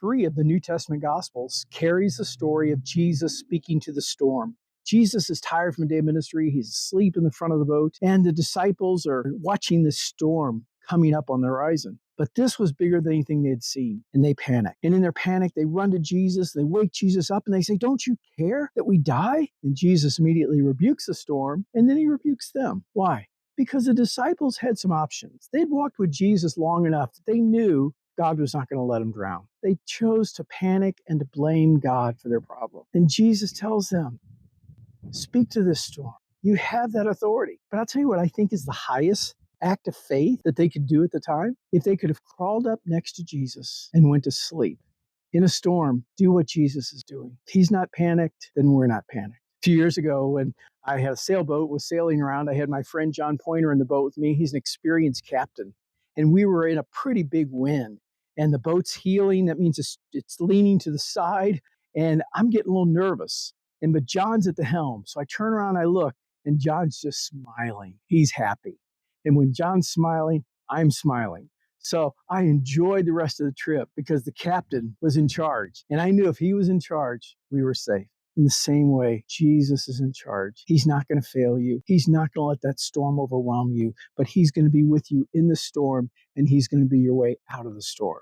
3 of the New Testament Gospels carries the story of Jesus speaking to the storm. Jesus is tired from a day of ministry. He's asleep in the front of the boat, and the disciples are watching this storm coming up on the horizon. But this was bigger than anything they had seen, and they panic. And in their panic, they run to Jesus, they wake Jesus up, and they say, "Don't you care that we die?" And Jesus immediately rebukes the storm, and then he rebukes them. Why? Because the disciples had some options. They'd walked with Jesus long enough that they knew God was not going to let them drown. They chose to panic and to blame God for their problem. And Jesus tells them, "Speak to this storm. You have that authority." But I'll tell you what I think is the highest act of faith that they could do at the time. If they could have crawled up next to Jesus and went to sleep in a storm, do what Jesus is doing. If he's not panicked, then we're not panicked. A few years ago, when I had a sailboat, was sailing around, I had my friend John Pointer in the boat with me. He's an experienced captain. And we were in a pretty big wind. And the boat's heeling. That means it's leaning to the side. And I'm getting a little nervous. But John's at the helm. So I turn around, I look, and John's just smiling. He's happy. And when John's smiling, I'm smiling. So I enjoyed the rest of the trip because the captain was in charge. And I knew if he was in charge, we were safe. In the same way, Jesus is in charge. He's not going to fail you. He's not going to let that storm overwhelm you, but he's going to be with you in the storm, and he's going to be your way out of the storm.